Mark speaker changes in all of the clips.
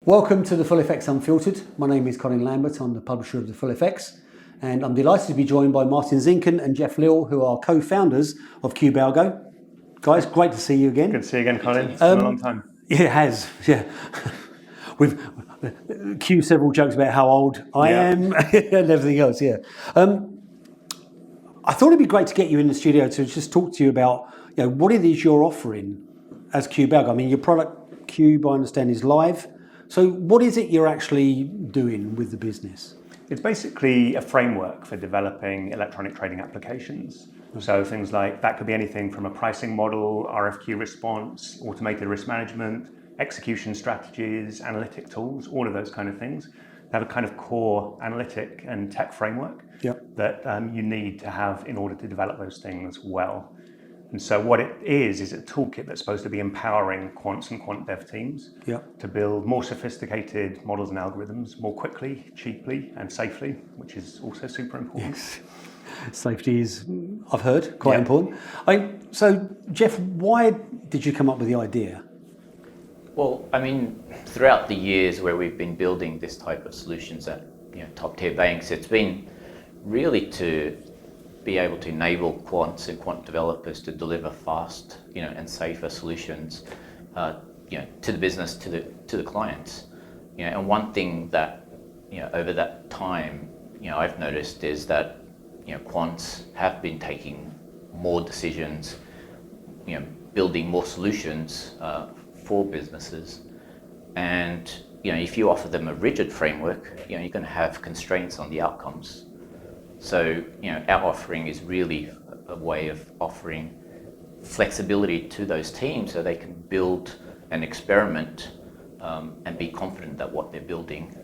Speaker 1: Welcome to the Full FX Unfiltered. My name is Colin Lambert. I'm the publisher of the Full FX, and I'm delighted to be joined by Martin Zinkin and Jeff Leal, who are co-founders of QubeAlgo. Guys, great to see you again.
Speaker 2: Good to see you again, Colin. It's been a long time.
Speaker 1: Yeah, it has. Yeah, we've queued several jokes about how old I am and everything else. Yeah, I thought it'd be great to get you in the studio to just talk to you about what it is you're offering as QubeAlgo. I mean, your product Cube, I understand, is live. So what is it you're actually doing with the business?
Speaker 2: It's basically a framework for developing electronic trading applications. So things like that could be anything from a pricing model, RFQ response, automated risk management, execution strategies, analytic tools, all of those kind of things. They have a kind of core analytic and tech framework that you need to have in order to develop those things well. And so what it is a toolkit that's supposed to be empowering quants and quant dev teams to build more sophisticated models and algorithms more quickly, cheaply, and safely, which is also super important.
Speaker 1: Yes. Safety is, I've heard, quite important. So, Jeff, why did you come up with the idea?
Speaker 3: Well, I mean, throughout the years where we've been building this type of solutions at top-tier banks, it's been really to be able to enable quants and quant developers to deliver fast, and safer solutions, to the business, to the clients. And one thing that, over that time, I've noticed is that, quants have been taking more decisions, building more solutions for businesses. And, if you offer them a rigid framework, you're going to have constraints on the outcomes. So, our offering is really a way of offering flexibility to those teams so they can build an experiment and be confident that what they're building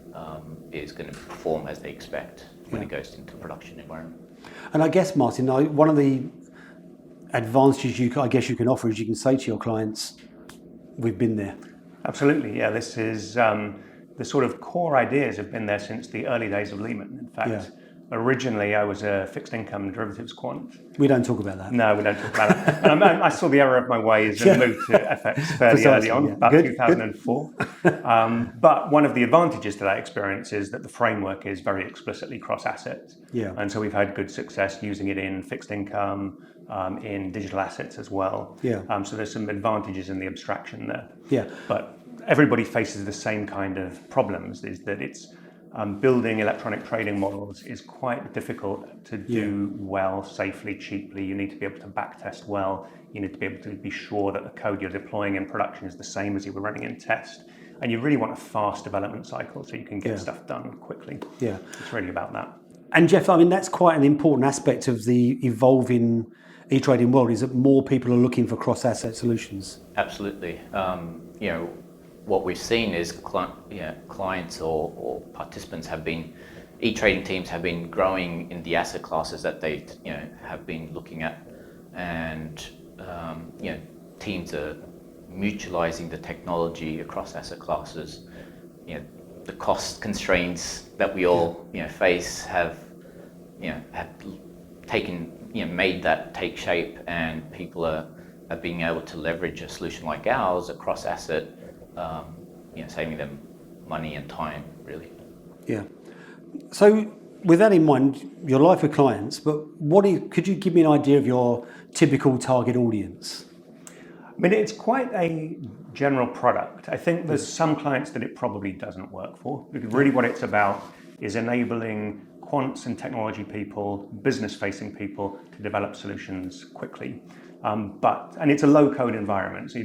Speaker 3: is going to perform as they expect when it goes into a production environment.
Speaker 1: And I guess, Martin, one of the advantages you can offer is you can say to your clients, we've been there.
Speaker 2: Absolutely, yeah. This is the sort of core ideas have been there since the early days of Lehman. In fact, originally, I was a fixed income derivatives quant.
Speaker 1: We don't talk about that.
Speaker 2: No, we don't talk about that. And I saw the error of my ways and moved to FX fairly early on, about 2004. But one of the advantages to that experience is that the framework is very explicitly cross-asset.
Speaker 1: Yeah.
Speaker 2: And so we've had good success using it in fixed income, in digital assets as well.
Speaker 1: Yeah.
Speaker 2: So there's some advantages in the abstraction there.
Speaker 1: Yeah.
Speaker 2: But everybody faces the same kind of problems, is that it's building electronic trading models is quite difficult to do well, safely, cheaply. You need to be able to backtest well. You need to be able to be sure that the code you're deploying in production is the same as you were running in test. And you really want a fast development cycle so you can get stuff done quickly. Yeah, it's really about that.
Speaker 1: And Jeff, I mean, that's quite an important aspect of the evolving e-trading world, is that more people are looking for cross-asset solutions.
Speaker 3: Absolutely. What we've seen is clients or participants e-trading teams have been growing in the asset classes that they have been looking at, and teams are mutualizing the technology across asset classes. The cost constraints that we all face have taken made that take shape, and people are being able to leverage a solution like ours across asset. Saving them money and time, really. Yeah.
Speaker 1: So, with that in mind, you're live with clients, but could you give me an idea of your typical target audience?
Speaker 2: I mean, it's quite a general product. I think there's some clients that it probably doesn't work for, because really what it's about is enabling quants and technology people, business-facing people, to develop solutions quickly. And it's a low-code environment, so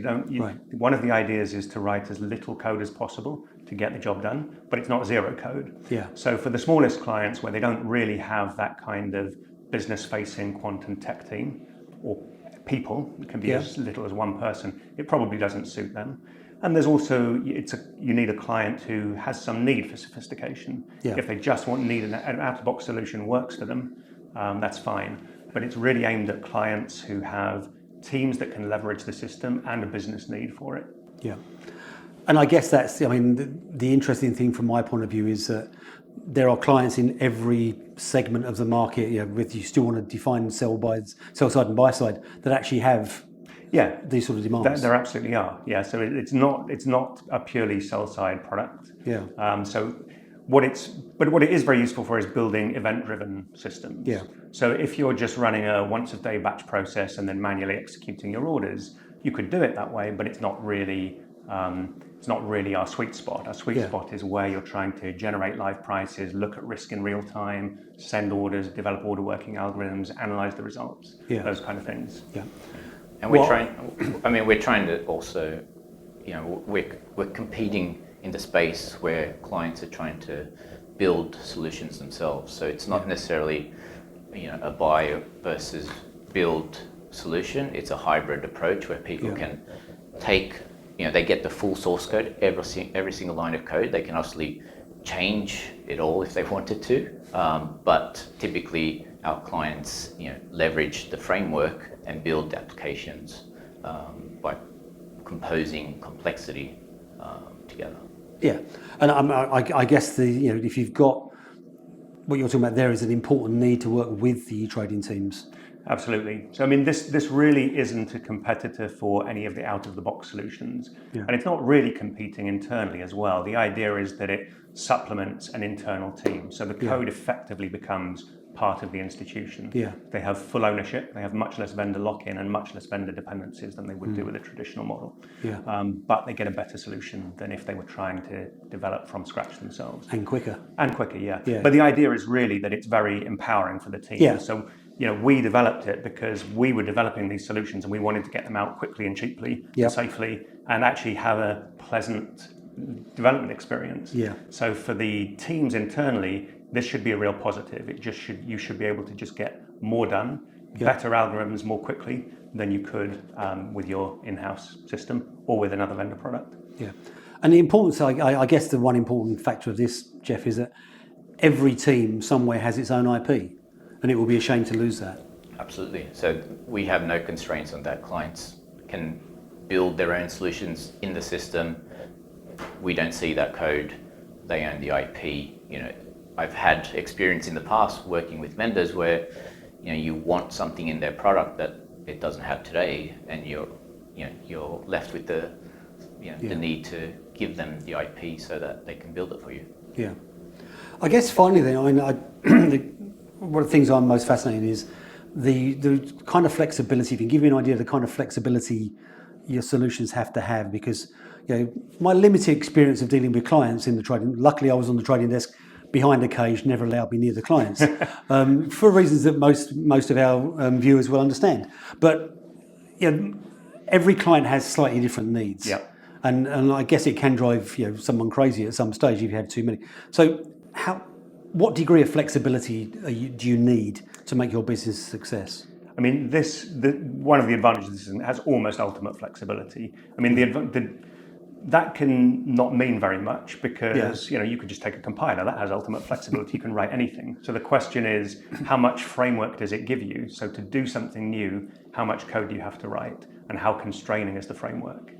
Speaker 2: one of the ideas is to write as little code as possible to get the job done, but it's not zero code.
Speaker 1: Yeah.
Speaker 2: So for the smallest clients, where they don't really have that kind of business-facing quant and tech team, or people, it can be as little as one person, it probably doesn't suit them. And there's also, you need a client who has some need for sophistication. Yeah. If they just need an out-of-the-box solution works for them, that's fine. But it's really aimed at clients who have teams that can leverage the system and a business need for it.
Speaker 1: Yeah. And I guess that's, the interesting thing from my point of view is that there are clients in every segment of the market, you still want to define sell side and buy side, that actually have
Speaker 2: Yeah,
Speaker 1: these sort of demands?
Speaker 2: there absolutely are. Yeah, so it's not a purely sell side product.
Speaker 1: Yeah.
Speaker 2: What it is very useful for is building event-driven systems.
Speaker 1: Yeah.
Speaker 2: So if you're just running a once-a-day batch process and then manually executing your orders, you could do it that way, but it's not really our sweet spot. Our sweet spot is where you're trying to generate live prices, look at risk in real time, send orders, develop order working algorithms, analyze the results, those kind of things.
Speaker 1: Yeah.
Speaker 3: And we're trying to also, we're competing in the space where clients are trying to build solutions themselves. So it's not necessarily, a buy versus build solution. It's a hybrid approach where people can take, they get the full source code, every single line of code. They can obviously change it all if they wanted to, but typically our clients, leverage the framework and build applications by composing complexity together.
Speaker 1: Yeah, and I guess if you've got what you're talking about, there is an important need to work with the trading teams.
Speaker 2: Absolutely. So this really isn't a competitor for any of the out-of-the-box solutions, and it's not really competing internally as well. The idea is that it supplements an internal team, so the code effectively becomes part of the institution.
Speaker 1: Yeah.
Speaker 2: They have full ownership. They have much less vendor lock-in and much less vendor dependencies than they would do with a traditional model.
Speaker 1: Yeah.
Speaker 2: But they get a better solution than if they were trying to develop from scratch themselves.
Speaker 1: And quicker.
Speaker 2: Yeah. But the idea is really that it's very empowering for the team.
Speaker 1: Yeah.
Speaker 2: So, we developed it because we were developing these solutions and we wanted to get them out quickly and cheaply and safely and actually have a pleasant development experience.
Speaker 1: Yeah.
Speaker 2: So for the teams internally, this should be a real positive. You should be able to just get more done, better algorithms more quickly than you could with your in-house system or with another vendor product.
Speaker 1: Yeah. And the importance, I guess the one important factor of this, Jeff, is that every team somewhere has its own IP, and it will be a shame to lose that.
Speaker 3: Absolutely. So we have no constraints on that. Clients can build their own solutions in the system. We don't see that code. They own the IP. I've had experience in the past working with vendors where, you want something in their product that it doesn't have today, and you're left with the need to give them the IP so that they can build it for you.
Speaker 1: Yeah. I guess finally then, one of the things I'm most fascinated in is the kind of flexibility. If you can give me an idea of the kind of flexibility your solutions have to have, because my limited experience of dealing with clients in the trading, luckily I was on the trading desk behind a cage, never allowed me near the clients, for reasons that most of our viewers will understand. But every client has slightly different needs.
Speaker 2: Yeah.
Speaker 1: And I guess it can drive someone crazy at some stage if you have too many. So what degree of flexibility do you need to make your business a success?
Speaker 2: One of the advantages of this is it has almost ultimate flexibility. That can not mean very much because you could just take a compiler that has ultimate flexibility. You can write anything. So the question is, how much framework does it give you? So to do something new, how much code do you have to write, and how constraining is the framework?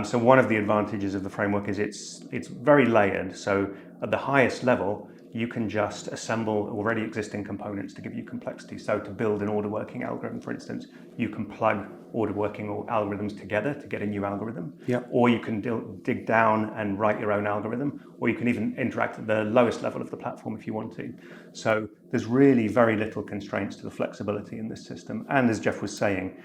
Speaker 2: So one of the advantages of the framework is it's very layered. So at the highest level, you can just assemble already existing components to give you complexity. So to build an order working algorithm, for instance, you can plug order working algorithms together to get a new algorithm.
Speaker 1: Yep.
Speaker 2: Or you can dig down and write your own algorithm, or you can even interact at the lowest level of the platform if you want to. So there's really very little constraints to the flexibility in this system. And as Jeff was saying,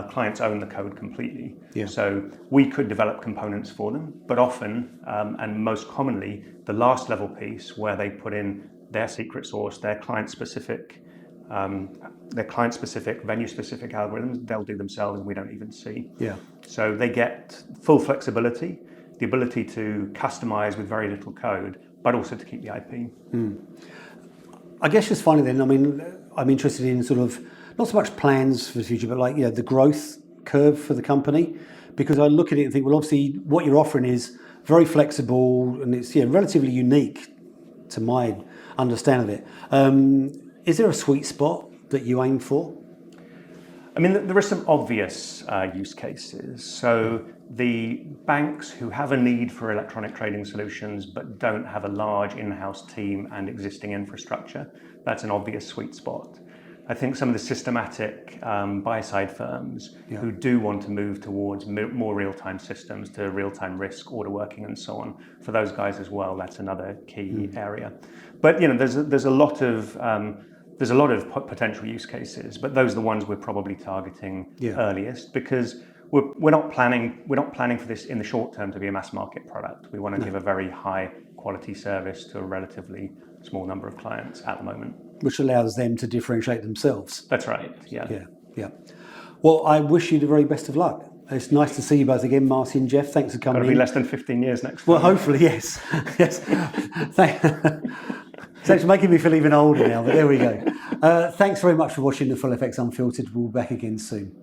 Speaker 2: clients own the code completely.
Speaker 1: Yeah.
Speaker 2: So we could develop components for them, but often, and most commonly, the last level piece where they put in their secret sauce, their client-specific, venue-specific algorithms, they'll do themselves and we don't even see.
Speaker 1: Yeah.
Speaker 2: So they get full flexibility, the ability to customize with very little code, but also to keep the IP.
Speaker 1: I guess just finally then, I'm interested in sort of, not so much plans for the future, but the growth curve for the company, because I look at it and think, well, obviously what you're offering is very flexible and it's relatively unique to my understanding of it. Is there a sweet spot that you aim for?
Speaker 2: There are some obvious use cases. So the banks who have a need for electronic trading solutions but don't have a large in-house team and existing infrastructure, that's an obvious sweet spot. I think some of the systematic buy-side firms who do want to move towards more real-time systems to real-time risk, order working, and so on, for those guys as well, that's another key area. But there's a lot of potential use cases, but those are the ones we're probably targeting earliest, because we're not planning for this in the short term to be a mass market product. We want to give a very high quality service to a relatively small number of clients at the moment,
Speaker 1: which allows them to differentiate themselves.
Speaker 2: That's right. Yeah.
Speaker 1: Well, I wish you the very best of luck. It's nice to see you both again, Marty and Jeff. Thanks for coming in.
Speaker 2: It'll be less than 15 years next time.
Speaker 1: Well, hopefully, yes. Yes. It's actually making me feel even older now, but there we go. Thanks very much for watching the full FX Unfiltered. We'll be back again soon.